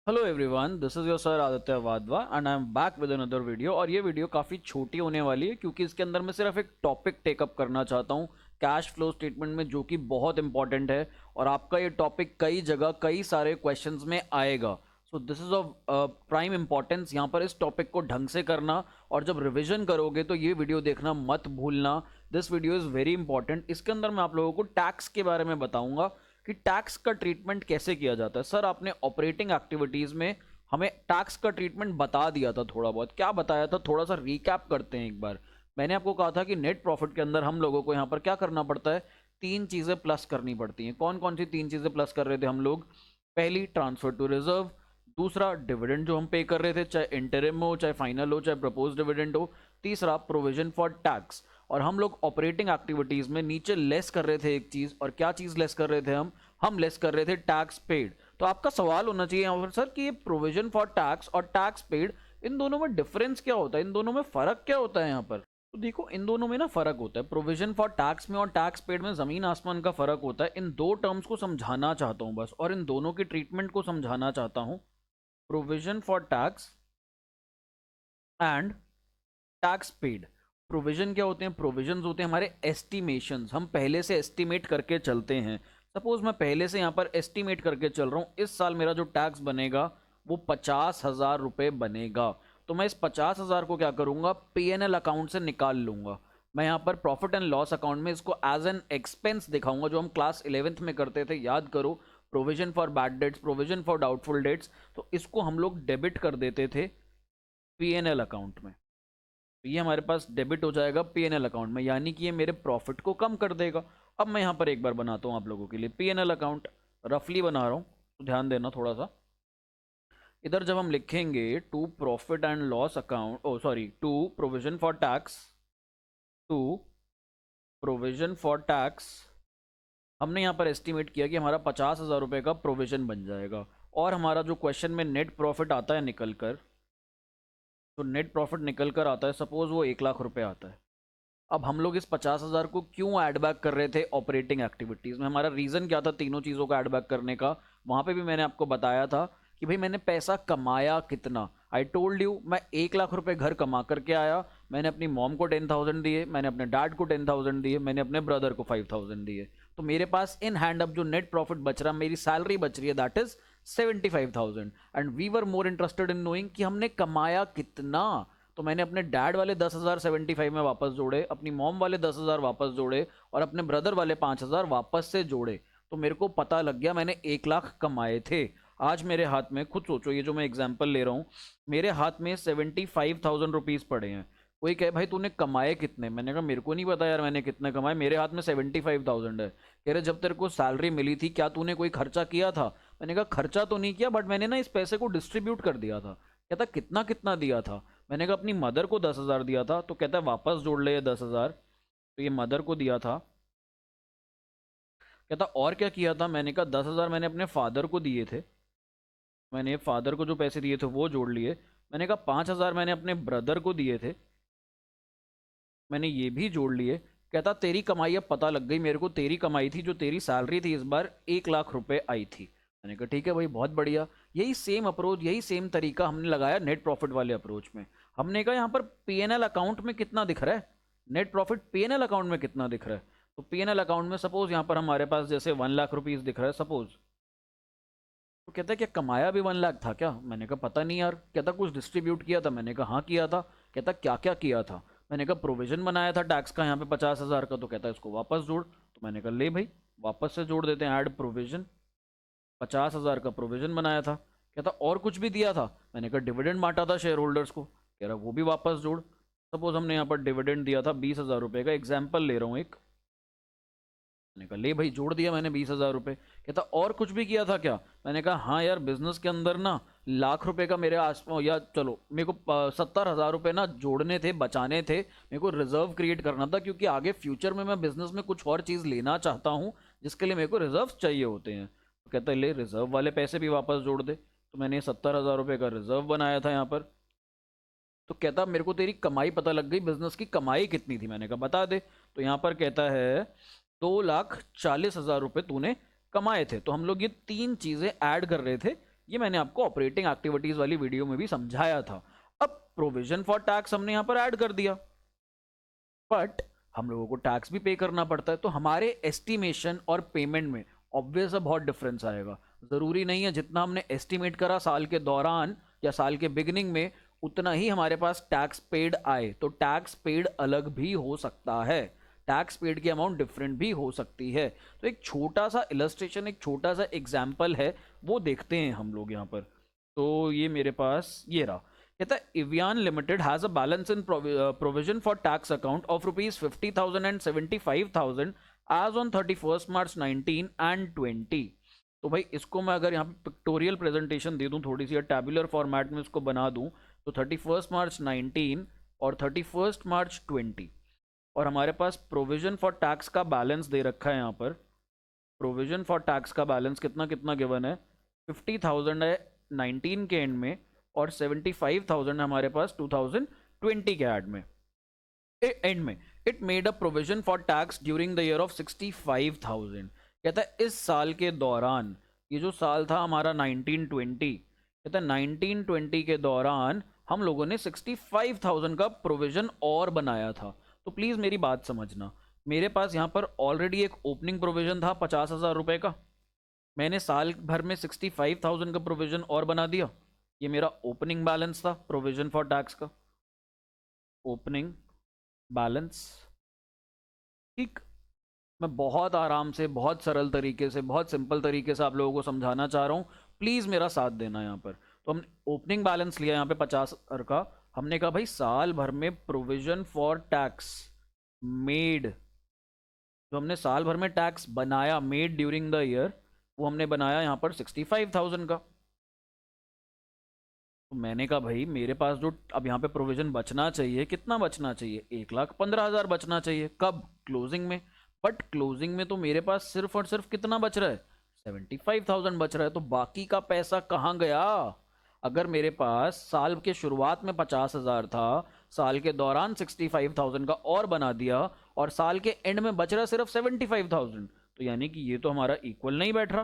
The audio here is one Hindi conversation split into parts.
Hello everyone, this is your sir Aditya Wadhwa and I am back with another video. और ये वीडियो काफ़ी छोटी होने वाली है क्योंकि इसके अंदर मैं सिर्फ एक टॉपिक टेकअप करना चाहता हूँ कैश फ्लो स्टेटमेंट में, जो कि बहुत इंपॉर्टेंट है और आपका ये टॉपिक कई जगह कई सारे क्वेश्चंस में आएगा। So this is of prime importance यहाँ पर इस टॉपिक को ढंग से करना, और जब रिविजन करोगे तो ये वीडियो देखना मत भूलना। This video is very important. इसके अंदर मैं आप लोगों को टैक्स के बारे में बताऊंगा कि टैक्स का ट्रीटमेंट कैसे किया जाता है। सर, आपने ऑपरेटिंग एक्टिविटीज में हमें टैक्स का ट्रीटमेंट बता दिया था, थोड़ा बहुत क्या बताया था, थोड़ा सा रिकैप करते हैं एक बार। मैंने आपको कहा था कि नेट प्रॉफिट के अंदर हम लोगों को यहाँ पर क्या करना पड़ता है, तीन चीजें प्लस करनी पड़ती हैं। कौन कौन सी तीन चीजें प्लस कर रहे थे हम लोग? पहली, ट्रांसफर टू रिजर्व। दूसरा, डिविडेंड जो हम पे कर रहे थे, चाहे इंटरिम हो, चाहे फाइनल हो, चाहे प्रपोज डिविडेंड हो। तीसरा, प्रोविजन फॉर टैक्स। और हम लोग ऑपरेटिंग एक्टिविटीज में नीचे लेस कर रहे थे एक चीज, और क्या चीज लेस कर रहे थे हम लेस कर रहे थे टैक्स पेड। तो आपका सवाल होना चाहिए यहाँ पर, सर, कि ये प्रोविजन फॉर टैक्स और टैक्स पेड, इन दोनों में डिफरेंस क्या होता है, इन दोनों में फर्क क्या होता है यहाँ पर? तो देखो, इन दोनों में ना फर्क होता है। प्रोविजन फॉर टैक्स में और टैक्स पेड में जमीन आसमान का फर्क होता है। इन दो टर्म्स को समझाना चाहता हूं बस, और इन दोनों की ट्रीटमेंट को समझाना चाहता हूं। Provision for tax and tax paid. Provision क्या होते हैं? प्रोविजन होते हैं हमारे एस्टिमेशंस, हम पहले से एस्टिमेट करके चलते हैं। सपोज मैं पहले से यहाँ पर एस्टिमेट करके चल रहा हूँ, इस साल मेरा जो टैक्स बनेगा वो 50,000 रुपये बनेगा। तो मैं इस 50,000 को क्या करूँगा, पीएनएल अकाउंट से निकाल लूँगा। मैं यहाँ पर प्रॉफिट एंड लॉस अकाउंट में इसको एज एन एक्सपेंस दिखाऊंगा, जो हम क्लास 11th में करते थे, याद करो। Provision for bad debts, provision for doubtful debts, तो इसको हम लोग डेबिट कर देते थे पीएनएल अकाउंट में। तो ये हमारे पास डेबिट हो जाएगा पीएनएल अकाउंट में, यानी कि ये मेरे प्रॉफिट को कम कर देगा। अब मैं यहाँ पर एक बार बनाता हूँ आप लोगों के लिए पीएनएल अकाउंट, रफली बना रहा हूँ, तो ध्यान देना थोड़ा सा। इधर जब हम लिखेंगे to profit and loss account, oh sorry, to provision for tax, to provision for tax, हमने यहाँ पर एस्टिमेट किया कि हमारा 50,000 रुपये का प्रोविजन बन जाएगा। और हमारा जो क्वेश्चन में नेट प्रॉफिट आता है निकल कर, तो नेट प्रॉफिट निकल कर आता है, सपोज वो 1,00,000 रुपये आता है। अब हम लोग इस 50,000 को क्यों ऐड बैक कर रहे थे ऑपरेटिंग एक्टिविटीज़ में? हमारा रीज़न क्या था तीनों चीज़ों को ऐड बैक करने का? वहाँ पे भी मैंने आपको बताया था कि भाई मैंने पैसा कमाया कितना। आई टोल्ड यू, मैं 1,00,000 रुपये घर कमा करके आया। मैंने अपनी मॉम को 10,000 दिए, मैंने अपने डैड को 10,000 दिए, मैंने अपने ब्रदर को 5,000 दिए। तो मेरे पास इन हैंड अब जो नेट प्रॉफिट बच रहा, मेरी सैलरी बच रही है, that is 75,000। And we were more interested in knowing कि हमने कमाया कितना। तो मैंने अपने डैड वाले 10,000 75 में वापस जोड़े, अपनी मॉम वाले 10,000 वापस जोड़े, और अपने ब्रदर वाले 5,000 वापस से जोड़े। तो मेरे को पता लग गया मैंने 1,00,000 कमाए थे। आज मेरे हाथ में, खुद सोचो, ये जो मैं एग्जाम्पल ले रहा हूँ, मेरे हाथ में 75,000 रुपीज़ पड़े हैं। कोई कहे भाई तूने कमाए कितने? मैंने कहा मेरे को नहीं पता यार मैंने कितने कमाए, मेरे हाथ में 75,000 है। कह रहे जब तेरे को सैलरी मिली थी क्या तूने कोई खर्चा किया था? मैंने कहा खर्चा तो नहीं किया, बट मैंने ना इस पैसे को डिस्ट्रीब्यूट कर दिया था। कहता कितना कितना दिया था? मैंने कहा अपनी मदर को 10,000 दिया था। तो कहता है वापस जोड़ ले ये 10,000। तो ये मदर को दिया था। कहता और क्या किया था? मैंने कहा 10,000 मैंने अपने फादर को दिए थे, मैंने फादर को जो पैसे दिए थे वो जोड़ लिए। मैंने कहा 5,000 मैंने अपने ब्रदर को दिए थे, मैंने ये भी जोड़ लिए। कहता तेरी कमाई अब पता लग गई मेरे को, तेरी कमाई थी जो तेरी सैलरी थी इस बार 1,00,000 रुपए आई थी। मैंने कहा ठीक है भाई, बहुत बढ़िया। यही सेम अप्रोच, यही सेम तरीका हमने लगाया नेट प्रॉफिट वाले अप्रोच में। हमने कहा यहाँ पर पीएनएल अकाउंट में कितना दिख रहा है, नेट प्रॉफिट पीएनएल अकाउंट में कितना दिख रहा है। तो पीएनएल अकाउंट में सपोज यहाँ पर हमारे पास जैसे 1,00,000 रुपीज़ दिख रहा है सपोज। तो कहता है क्या कमाया भी 1,00,000 था क्या? मैंने कहा पता नहीं यार। कहता कुछ डिस्ट्रीब्यूट किया था? मैंने कहा हाँ किया था। कहता क्या क्या किया था? मैंने कहा प्रोविजन बनाया था टैक्स का यहाँ पे 50,000 का। तो कहता है इसको वापस जोड़। तो मैंने कहा ले भाई वापस से जोड़ देते हैं, ऐड प्रोविजन। 50,000 का प्रोविजन बनाया था। कहता और कुछ भी दिया था? मैंने कहा डिविडेंड बांटा था शेयर होल्डर्स को। कह रहा वो भी वापस जोड़। सपोज हमने यहाँ पर डिविडेंड दिया था 20,000 रुपये का, एग्जाम्पल ले रहा हूँ एक। मैंने कहा ले भाई जोड़ दिया मैंने 20,000 रुपये। कहता और कुछ भी किया था क्या? मैंने कहा हाँ यार, बिजनेस के अंदर ना 1,00,000 रुपए का मेरे आस, या चलो मेरे को 70,000 रुपये ना जोड़ने थे, बचाने थे, मेरे को रिजर्व क्रिएट करना था, क्योंकि आगे फ्यूचर में मैं बिजनेस में कुछ और चीज़ लेना चाहता हूँ जिसके लिए मेरे को रिजर्व चाहिए होते हैं। तो कहता है ले रिजर्व वाले पैसे भी वापस जोड़ दे। तो मैंने 70,000 रुपये का रिजर्व बनाया था यहाँ पर। तो कहता मेरे को तेरी कमाई पता लग गई, बिजनेस की कमाई कितनी थी? मैंने कहा बता दे। तो यहाँ पर कहता है 2,40,000 रुपये तूने कमाए थे। तो हम लोग ये तीन चीज़ें ऐड कर रहे थे, ये मैंने आपको ऑपरेटिंग एक्टिविटीज वाली वीडियो में भी समझाया था। अब प्रोविजन फॉर टैक्स हमने यहाँ पर ऐड कर दिया, बट हम लोगों को टैक्स भी पे करना पड़ता है, तो हमारे एस्टिमेशन और पेमेंट में ऑब्वियस बहुत डिफरेंस आएगा। जरूरी नहीं है जितना हमने एस्टिमेट करा साल के दौरान या साल के बिगिनिंग में उतना ही हमारे पास टैक्स पेड आए, तो टैक्स पेड अलग भी हो सकता है, टैक्स पेड की अमाउंट डिफरेंट भी हो सकती है। तो एक छोटा सा इलस्ट्रेशन, एक छोटा सा एग्जाम्पल है, वो देखते हैं हम लोग यहाँ पर। तो ये मेरे पास ये रहा, कहता है Avian limited has a balance in provision for tax account of ₹50,000 and 75,000 as on 31st March 19 and 20। तो भाई इसको मैं अगर यहाँ पे पिक्टोरियल प्रेजेंटेशन दे दूं थोड़ी सी, टैबुलर फॉर्मेट में इसको बना दूं, तो 31st March 19 और 31st March 20, और हमारे पास प्रोविजन फॉर टैक्स का बैलेंस दे रखा है यहाँ पर। प्रोविजन फॉर टैक्स का बैलेंस कितना कितना गिवन है, 50,000 है 19 के एंड में, और 75,000 हमारे पास 2020 के एंड में। It made a provision for tax during the year of 65,000। कहता है इस साल के दौरान, ये जो साल था हमारा 1920, कहता है 1920 के दौरान हम लोगों ने 65,000 का प्रोविजन और बनाया था। तो प्लीज मेरी बात समझना, मेरे पास यहाँ पर ऑलरेडी एक ओपनिंग प्रोविजन था 50,000 रुपए का, मैंने साल भर में 65,000 का प्रोविजन और बना दिया, ये मेरा ओपनिंग बैलेंस था प्रोविजन फॉर टैक्स का, ओपनिंग बैलेंस। ठीक, मैं बहुत आराम से, बहुत सरल तरीके से, बहुत सिंपल तरीके से आप लोगों को समझाना चाह रहा हूँ, प्लीज मेरा साथ देना यहाँ पर। तो हमने ओपनिंग बैलेंस लिया यहाँ पे 50,000 का, हमने कहा भाई साल भर में प्रोविजन फॉर टैक्स मेड, जो हमने साल भर में टैक्स बनाया मेड ड्यूरिंग द ईयर, वो हमने बनाया यहाँ पर 65,000 का। तो मैंने कहा भाई मेरे पास जो अब यहाँ पे प्रोविजन बचना चाहिए, कितना बचना चाहिए, 1,15,000 बचना चाहिए, कब, क्लोजिंग में। बट क्लोजिंग में तो मेरे पास सिर्फ और सिर्फ कितना बच रहा है, 75,000 बच रहा है, तो बाकी का पैसा कहाँ गया। अगर मेरे पास साल के शुरुआत में 50,000 था, साल के दौरान 65,000 का और बना दिया, और साल के एंड में बच रहा सिर्फ 75,000, तो यानी कि ये तो हमारा इक्वल नहीं बैठ रहा।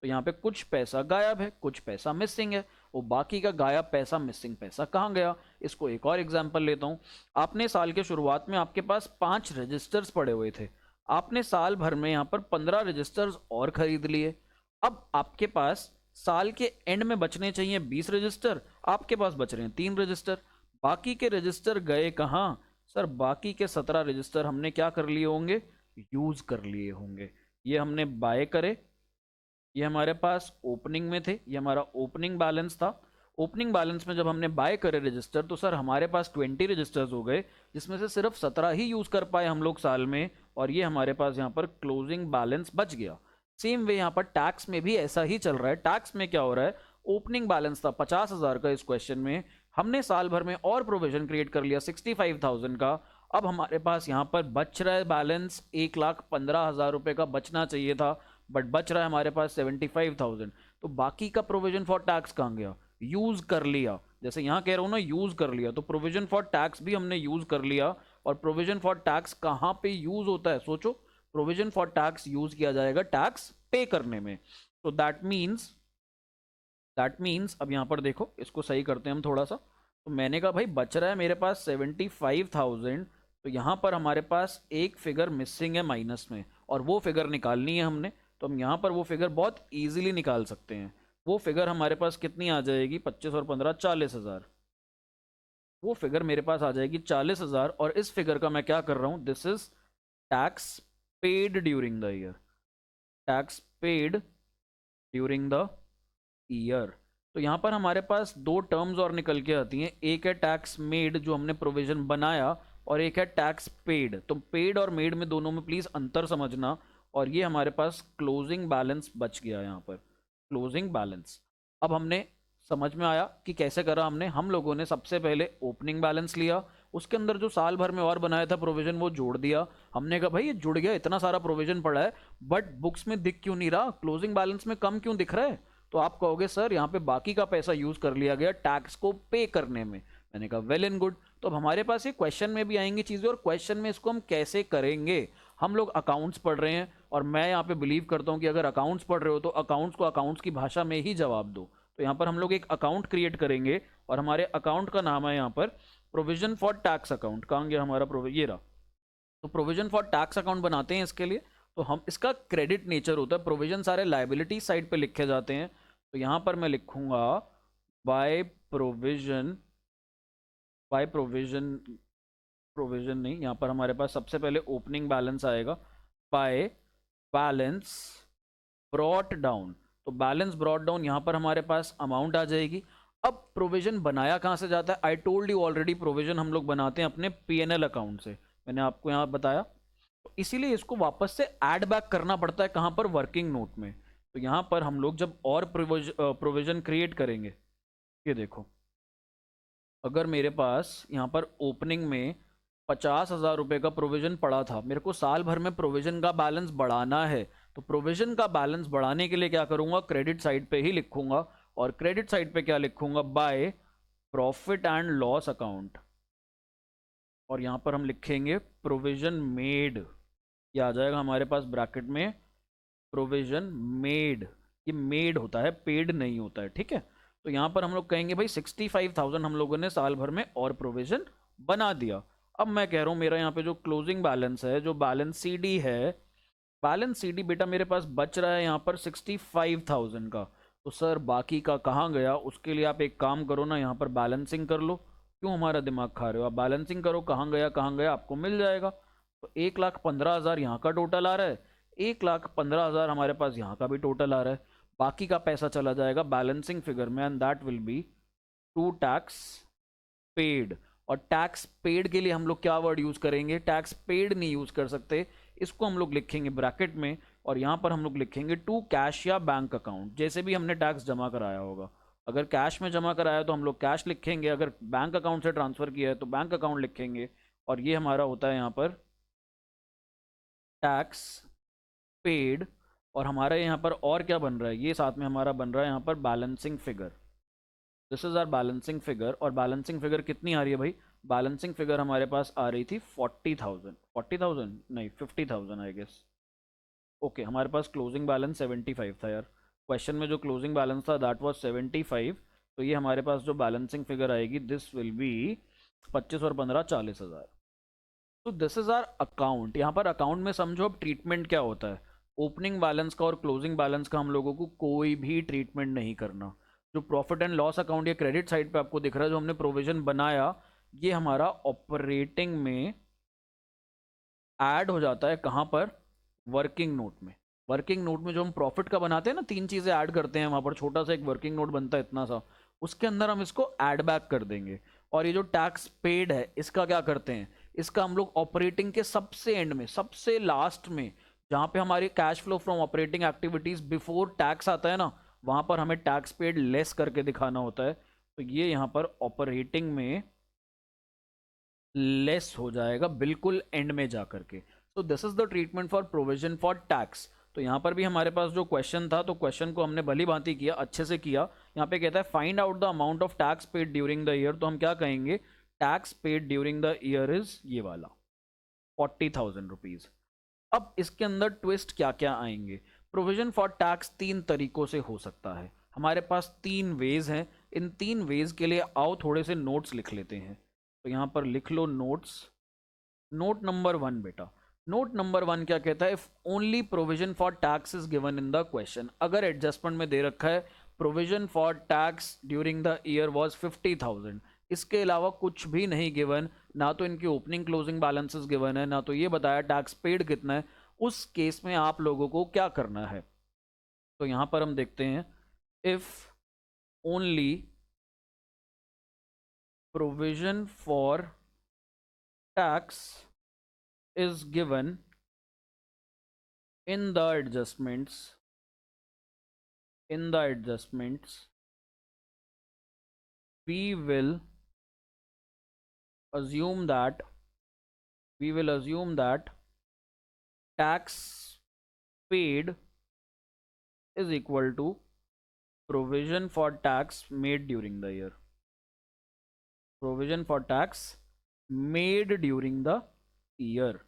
तो यहाँ पे कुछ पैसा गायब है, कुछ पैसा मिसिंग है, वो बाकी का गायब पैसा, मिसिंग पैसा कहाँ गया। इसको एक और एग्जांपल लेता हूँ। आपने साल के शुरुआत में आपके पास 5 रजिस्टर्स पड़े हुए थे, आपने साल भर में यहाँ पर 15 रजिस्टर्स और खरीद लिए। अब आपके पास साल के एंड में बचने चाहिए 20 रजिस्टर, आपके पास बच रहे हैं 3 रजिस्टर, बाकी के रजिस्टर गए कहाँ सर, बाकी के 17 रजिस्टर हमने क्या कर लिए होंगे, यूज कर लिए होंगे। ये हमने बाय करे, ये हमारे पास ओपनिंग में थे, ये हमारा ओपनिंग बैलेंस था। ओपनिंग बैलेंस में जब हमने बाय करे रजिस्टर, तो सर हमारे पास 20 रजिस्टर्स हो गए, जिसमें से सिर्फ 17 ही यूज कर पाए हम लोग साल में, और ये हमारे पास यहाँ पर क्लोजिंग बैलेंस बच गया। सेम वे यहाँ पर टैक्स में भी ऐसा ही चल रहा है। टैक्स में क्या हो रहा है, ओपनिंग बैलेंस था 50,000 का, इस क्वेश्चन में हमने साल भर में और प्रोविजन क्रिएट कर लिया 65,000 का। अब हमारे पास यहाँ पर बच रहा है बैलेंस 1,15,000 रुपए का बचना चाहिए था, बट बच रहा है हमारे पास 75,000। तो बाकी का प्रोविजन फॉर टैक्स कहाँ गया, यूज कर लिया। जैसे यहाँ कह रहा हूँ ना, यूज कर लिया, तो प्रोविजन फॉर टैक्स भी हमने यूज कर लिया। और प्रोविजन फॉर टैक्स कहाँ पे यूज होता है, सोचो, प्रोविजन फॉर टैक्स यूज किया जाएगा टैक्स पे करने में। तो दैट मीन्स अब यहाँ पर देखो, इसको सही करते हैं हम थोड़ा सा। तो मैंने कहा भाई बच रहा है मेरे पास 75,000, तो यहाँ पर हमारे पास एक फिगर मिसिंग है माइनस में, और वो फिगर निकालनी है हमने। तो हम यहाँ पर वो फिगर बहुत इजीली निकाल सकते हैं। वो फिगर हमारे पास कितनी आ जाएगी, 25 और 15 40,000। वो फिगर मेरे पास आ जाएगी 40,000, और इस फिगर का मैं क्या कर रहा हूँ, this is tax paid during the year, tax paid during the year. तो यहाँ पर हमारे पास 2 टर्म्स और निकल के आती हैं, एक है टैक्स मेड जो हमने प्रोविजन बनाया, और एक है टैक्स पेड। तो पेड और मेड में दोनों में प्लीज अंतर समझना। और ये हमारे पास क्लोजिंग बैलेंस बच गया यहाँ पर, क्लोजिंग बैलेंस। अब हमने समझ में आया कि कैसे करा हमने। हम लोगों ने सबसे पहले ओपनिंग बैलेंस लिया, उसके अंदर जो साल भर में और बनाया था प्रोविजन वो जोड़ दिया। हमने कहा भाई ये जुड़ गया, इतना सारा प्रोविजन पड़ा है, बट बुक्स में दिख क्यों नहीं रहा, क्लोजिंग बैलेंस में कम क्यों दिख रहा है। तो आप कहोगे सर यहाँ पे बाकी का पैसा यूज कर लिया गया टैक्स को पे करने में। मैंने कहा वेल एंड गुड। तो अब हमारे पास ये क्वेश्चन में भी आएंगी चीजें, और क्वेश्चन में इसको हम कैसे करेंगे। हम लोग अकाउंट्स पढ़ रहे हैं, और मैं यहाँ पे बिलीव करता हूँ कि अगर अकाउंट्स पढ़ रहे हो तो अकाउंट्स को अकाउंट्स की भाषा में ही जवाब दो। तो यहाँ पर हम लोग एक अकाउंट क्रिएट करेंगे और हमारे अकाउंट का नाम है यहाँ पर प्रोविजन फॉर टैक्स अकाउंट। कहाँ गया हमारा ये रहा। तो प्रोविजन फॉर टैक्स अकाउंट बनाते हैं इसके लिए। तो हम इसका क्रेडिट नेचर होता है, प्रोविजन सारे लाइबिलिटी साइड पे लिखे जाते हैं। तो यहाँ पर मैं लिखूंगा by provision, by provision, provision नहीं, यहाँ पर हमारे पास सबसे पहले ओपनिंग बैलेंस आएगा, बाय बैलेंस ब्रॉट डाउन। तो बैलेंस ब्रॉट डाउन, यहाँ पर हमारे पास अमाउंट आ जाएगी। अब प्रोविजन बनाया कहाँ से जाता है? I told you already, provision हम लोग बनाते हैं अपने पीएनएल अकाउंट से, मैंने आपको यहाँ बताया। तो इसीलिए इसको वापस से ऐड बैक करना पड़ता है कहाँ पर? वर्किंग नोट में। तो यहाँ पर हम लोग जब और प्रोविजन क्रिएट करेंगे, ये देखो, अगर मेरे पास यहाँ पर ओपनिंग में 50,000 रुपये का प्रोविजन पड़ा था, मेरे को साल भर में प्रोविजन का बैलेंस बढ़ाना है, तो प्रोविजन का बैलेंस बढ़ाने के लिए क्या करूंगा? क्रेडिट साइड पे ही लिखूंगा। और क्रेडिट साइड पे क्या लिखूंगा? Bye profit and loss account. और यहाँ पर हम लिखेंगे प्रोविजन मेड, ये आ जाएगा हमारे पास ब्रैकेट में, प्रोविजन मेड। ये मेड होता है, पेड नहीं होता है, ठीक है। तो यहाँ पर हम लोग कहेंगे भाई 65,000 हम लोगों ने साल भर में और प्रोविजन बना दिया। अब मैं कह रहा हूँ मेरा यहाँ पे जो क्लोजिंग बैलेंस है, जो बैलेंस सीडी है, बैलेंस सीडी बेटा मेरे पास बच रहा है यहाँ पर 65,000 का। तो सर बाकी का कहाँ गया? उसके लिए आप एक काम करो ना, यहाँ पर बैलेंसिंग कर लो। क्यों हमारा दिमाग खा रहे हो? आप बैलेंसिंग करो, कहाँ गया कहाँ गया आपको मिल जाएगा। तो 1,15,000 यहाँ का टोटल आ रहा है, 1,15,000 हमारे पास यहाँ का भी टोटल आ रहा है। बाकी का पैसा चला जाएगा बैलेंसिंग फिगर में, and that will be to tax paid. और टैक्स पेड के लिए हम लोग क्या वर्ड यूज करेंगे? टैक्स पेड नहीं यूज कर सकते, इसको हम लोग लिखेंगे ब्रैकेट में, और यहाँ पर हम लोग लिखेंगे टू कैश या बैंक अकाउंट, जैसे भी हमने टैक्स जमा कराया होगा। अगर कैश में जमा कराया तो हम लोग कैश लिखेंगे, अगर बैंक अकाउंट से ट्रांसफर किया है तो बैंक अकाउंट लिखेंगे। और ये हमारा होता है यहाँ पर टैक्स पेड। और हमारा यहाँ पर और क्या बन रहा है? ये साथ में हमारा बन रहा है यहाँ पर balancing figure. This is our balancing figure. और बैलेंसिंग फिगर कितनी आ रही है भाई? बैलेंसिंग फिगर हमारे पास आ रही थी 40,000, 40,000 नहीं 50,000 आई गेस। ओके, हमारे पास क्लोजिंग बैलेंस 75 था यार, क्वेश्चन में जो क्लोजिंग बैलेंस था दैट वाज 75। तो ये हमारे पास जो बैलेंसिंग फिगर आएगी, दिस विल बी 25 और 15 40,000। तो दिस इज आर अकाउंट। यहाँ पर अकाउंट में समझो अब ट्रीटमेंट क्या होता है, ओपनिंग बैलेंस का और क्लोजिंग बैलेंस का हम लोगों को कोई भी ट्रीटमेंट नहीं करना। जो प्रॉफिट एंड लॉस अकाउंट या क्रेडिट साइड पे आपको दिख रहा है, जो हमने प्रोविजन बनाया, ये हमारा ऑपरेटिंग में ऐड हो जाता है। कहाँ पर? वर्किंग नोट में। वर्किंग नोट में जो हम प्रॉफिट का बनाते हैं ना, 3 चीजें ऐड करते हैं वहां पर, छोटा सा एक वर्किंग नोट बनता है इतना सा, उसके अंदर हम इसको ऐड बैक कर देंगे। और ये जो टैक्स पेड है, इसका क्या करते हैं? इसका हम लोग ऑपरेटिंग के सबसे एंड में, सबसे लास्ट में, जहां पे हमारी cash flow from operating activities before tax आता है ना, वहां पर हमें टैक्स पेड लेस करके दिखाना होता है। तो ये यहाँ पर ऑपरेटिंग में लेस हो जाएगा बिल्कुल एंड में जाकर के। So this is the treatment for provision for tax. तो यहाँ पर भी हमारे पास जो क्वेश्चन था, तो क्वेश्चन को हमने भली भांति किया, अच्छे से किया। यहाँ पे कहता है find out the amount of tax paid during the year. तो हम क्या कहेंगे? Tax paid during the year is ये वाला 40,000 रुपीज। अब इसके अंदर ट्विस्ट क्या क्या आएंगे? प्रोविजन फॉर टैक्स 3 तरीकों से हो सकता है, हमारे पास 3 वेज हैं। इन 3 वेज के लिए आओ थोड़े से नोट्स लिख लेते हैं। तो यहाँ पर लिख लो नोट्स। नोट नंबर 1 बेटा, नोट नंबर 1 क्या कहता है? If only provision for tax is given in the question. अगर एडजस्टमेंट में दे रखा है provision for tax during the year was 50,000, इसके अलावा कुछ भी नहीं गिवन, ना तो इनकी ओपनिंग क्लोजिंग बैलेंसेस गिवन है, ना तो ये बताया टैक्स पेड कितना है, उस केस में आप लोगों को क्या करना है? तो यहां पर हम देखते हैं, if only provision for tax is given in the adjustments, we will assume that tax paid is equal to provision for tax made during the year. Provision for tax made during the year.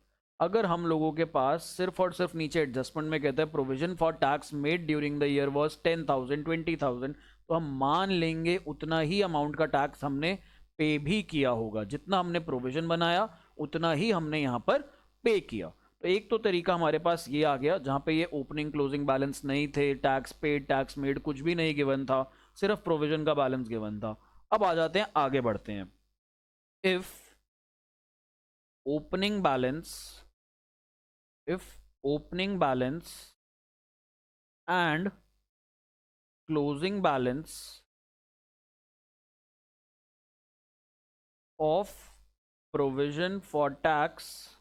अगर हम लोगों के पास सिर्फ और सिर्फ नीचे एडजस्टमेंट में कहता है provision for tax made during the year was 10,000, 20,000, तो हम मान लेंगे उतना ही अमाउंट का टैक्स हमने पे भी किया होगा, जितना हमने प्रोविजन बनाया उतना ही हमने यहाँ पर पे किया। तो एक तो तरीका हमारे पास ये आ गया जहाँ पे ये ओपनिंग क्लोजिंग बैलेंस नहीं थे, टैक्स पेड टैक्स मेड कुछ भी नहीं गिवन था, सिर्फ प्रोविजन का बैलेंस गिवन था। अब आ जाते हैं, आगे बढ़ते हैं। If opening balance if opening balance and closing balance of provision for tax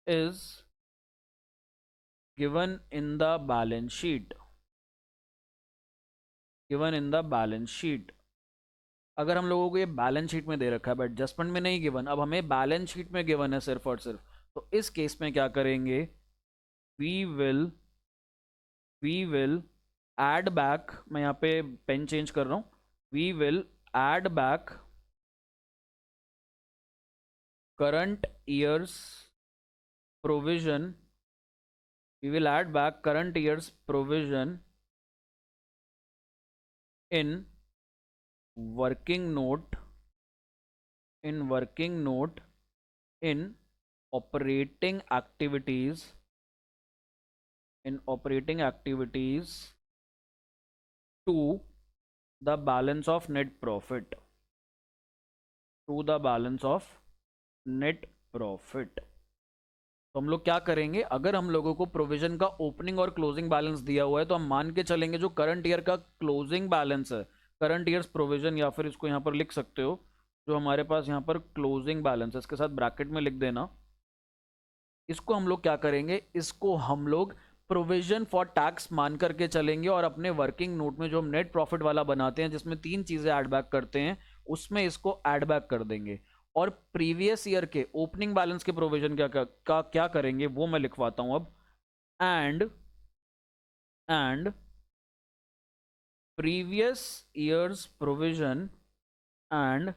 is given in the balance sheet, अगर हम लोगों को ये बैलेंस शीट में दे रखा है बट एडजस्टमेंट में नहीं गिवन, अब हमें बैलेंस शीट में गिवन है सिर्फ और सिर्फ, तो इस केस में क्या करेंगे, वी विल एड बैक, मैं यहाँ पे पेन चेंज कर रहा हूँ, we will add back current year's provision, we will add back current year's provision in working note in operating activities to the balance of net profit, तो हम लोग क्या करेंगे, अगर हम लोगों को प्रोविजन का ओपनिंग और क्लोजिंग बैलेंस दिया हुआ है तो हम मान के चलेंगे जो करंट ईयर का क्लोजिंग बैलेंस है, करंट ईयर्स प्रोविजन, या फिर इसको यहाँ पर लिख सकते हो जो हमारे पास यहाँ पर क्लोजिंग बैलेंस है, इसके साथ ब्रैकेट में लिख देना। इसको हम लोग क्या करेंगे, इसको हम लोग प्रोविजन फॉर टैक्स मान करके चलेंगे और अपने वर्किंग नोट में जो हम नेट प्रॉफिट वाला बनाते हैं जिसमें 3 चीजें ऐड बैक करते हैं, उसमें इसको ऐड बैक कर देंगे। और प्रीवियस ईयर के ओपनिंग बैलेंस के प्रोविजन क्या करेंगे वो मैं लिखवाता हूं अब। And previous years provision and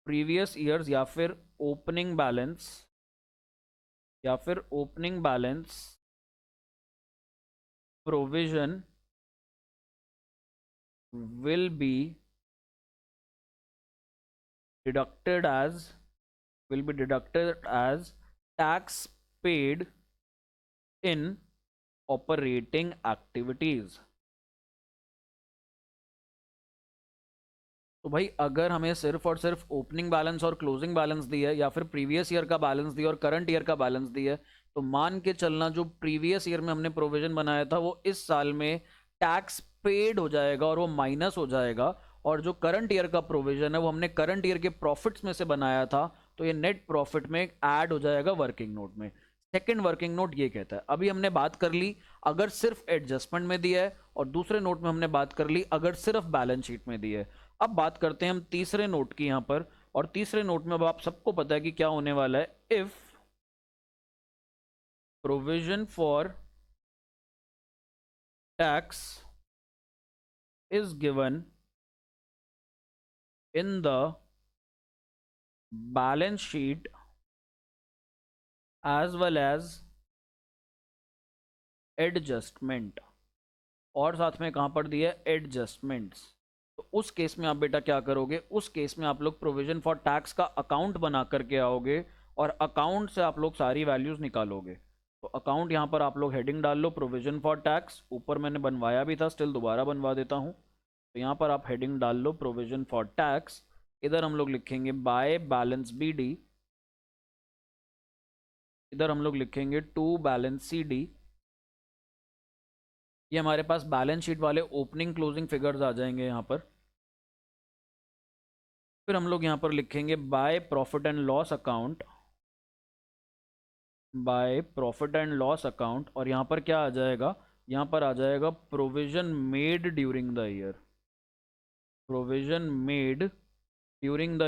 previous years या फिर opening balance provision will be deducted as tax paid in operating activities। तो भाई अगर हमें सिर्फ और सिर्फ ओपनिंग बैलेंस और क्लोजिंग बैलेंस दिया है या फिर प्रीवियस ईयर का बैलेंस दिया और करंट ईयर का बैलेंस दिया है, तो मान के चलना जो प्रीवियस ईयर में हमने प्रोविजन बनाया था वो इस साल में टैक्स पेड हो जाएगा और वो माइनस हो जाएगा, और जो करंट ईयर का प्रोविजन है वो हमने करंट ईयर के प्रॉफिट्स में से बनाया था, तो ये नेट प्रॉफिट में ऐड हो जाएगा वर्किंग नोट में। सेकेंड वर्किंग नोट ये कहता है, अभी हमने बात कर ली अगर सिर्फ एडजस्टमेंट में दिया है, और दूसरे नोट में हमने बात कर ली अगर सिर्फ बैलेंस शीट में दिया है। अब बात करते हैं हम तीसरे नोट की यहां पर, और तीसरे नोट में अब आप सबको पता है कि क्या होने वाला है, if provision for tax is given in the balance sheet as well as adjustment, और साथ में कहां पर दिया है एडजस्टमेंट्स, तो उस केस में आप बेटा क्या करोगे, उस केस में आप लोग प्रोविजन फॉर टैक्स का अकाउंट बना करके आओगे और अकाउंट से आप लोग सारी वैल्यूज निकालोगे। तो अकाउंट यहाँ पर आप लोग हेडिंग डाल लो प्रोविजन फॉर टैक्स, ऊपर मैंने बनवाया भी था स्टिल दोबारा बनवा देता हूँ। तो यहाँ पर आप हेडिंग डाल लो प्रोविजन फॉर टैक्स, इधर हम लोग लिखेंगे बाय बैलेंस बी डी, इधर हम लोग लिखेंगे टू बैलेंस सी डी। ये हमारे पास बैलेंस शीट वाले ओपनिंग क्लोजिंग फिगर्स आ जाएंगे यहाँ पर। फिर हम लोग यहाँ पर लिखेंगे by profit and loss account, और यहाँ पर क्या आ जाएगा, यहाँ पर आ जाएगा provision made during the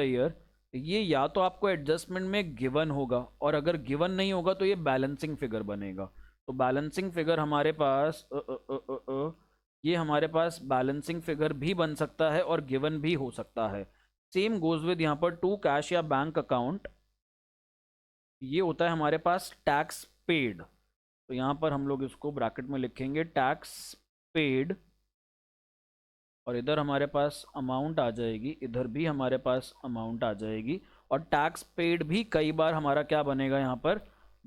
year. ये या तो आपको एडजस्टमेंट में गिवन होगा, और अगर गिवन नहीं होगा तो ये बैलेंसिंग फिगर बनेगा। तो बैलेंसिंग फिगर हमारे पास ये हमारे पास बैलेंसिंग फिगर भी बन सकता है और गिवन भी हो सकता है। सेम गोज विद यहाँ पर टू कैश या बैंक अकाउंट, ये होता है हमारे पास टैक्स पेड, तो यहाँ पर हम लोग इसको ब्रैकेट में लिखेंगे टैक्स पेड और इधर हमारे पास अमाउंट आ जाएगी, इधर भी हमारे पास अमाउंट आ जाएगी, और टैक्स पेड भी कई बार हमारा क्या बनेगा यहाँ पर,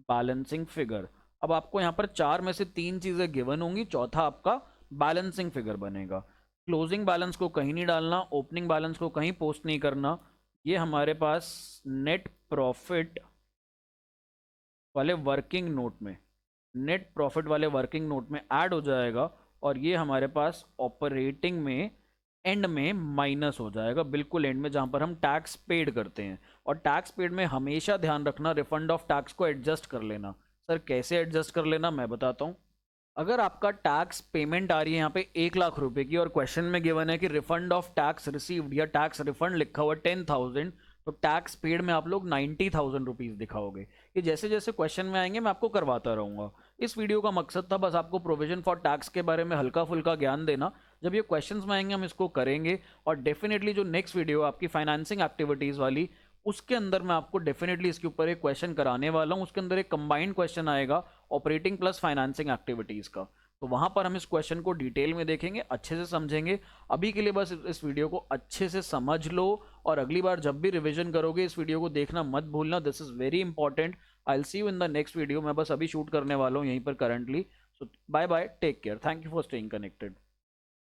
बैलेंसिंग फिगर। अब आपको यहाँ पर चार में से तीन चीज़ें गिवन होंगी, चौथा आपका बैलेंसिंग फिगर बनेगा। क्लोजिंग बैलेंस को कहीं नहीं डालना, ओपनिंग बैलेंस को कहीं पोस्ट नहीं करना, ये हमारे पास नेट प्रॉफिट वाले वर्किंग नोट में, नेट प्रॉफिट वाले वर्किंग नोट में ऐड हो जाएगा, और ये हमारे पास ऑपरेटिंग में एंड में माइनस हो जाएगा, बिल्कुल एंड में जहां पर हम टैक्स पेड करते हैं। और टैक्स पेड में हमेशा ध्यान रखना, रिफंड ऑफ टैक्स को एडजस्ट कर लेना। सर कैसे एडजस्ट कर लेना, मैं बताता हूँ। अगर आपका टैक्स पेमेंट आ रही है यहाँ पे 1 लाख रुपए की, और क्वेश्चन में गिवन है कि रिफंड ऑफ टैक्स रिसीव्ड या टैक्स रिफंड लिखा हुआ 10,000, तो टैक्स पेड में आप लोग 90,000 रुपीज़ दिखाओगे। ये जैसे जैसे क्वेश्चन में आएंगे मैं आपको करवाता रहूँगा। इस वीडियो का मकसद था बस आपको प्रोविजन फॉर टैक्स के बारे में हल्का फुल्का ज्ञान देना। जब ये क्वेश्चंस में आएंगे हम इसको करेंगे, और डेफिनेटली जो नेक्स्ट वीडियो आपकी फाइनेंसिंग एक्टिविटीज़ वाली, उसके अंदर मैं आपको डेफिनेटली इसके ऊपर एक क्वेश्चन कराने वाला हूँ। उसके अंदर एक कंबाइंड क्वेश्चन आएगा ऑपरेटिंग प्लस फाइनेंसिंग एक्टिविटीज़ का, तो वहां पर हम इस क्वेश्चन को डिटेल में देखेंगे, अच्छे से समझेंगे। अभी के लिए बस इस वीडियो को अच्छे से समझ लो, और अगली बार जब भी रिवीजन करोगे इस वीडियो को देखना मत भूलना, this is very important. I will see you in the next video. मैं बस अभी शूट करने वाला हूँ यहीं पर currently. So bye bye, take care, thank you for staying connected.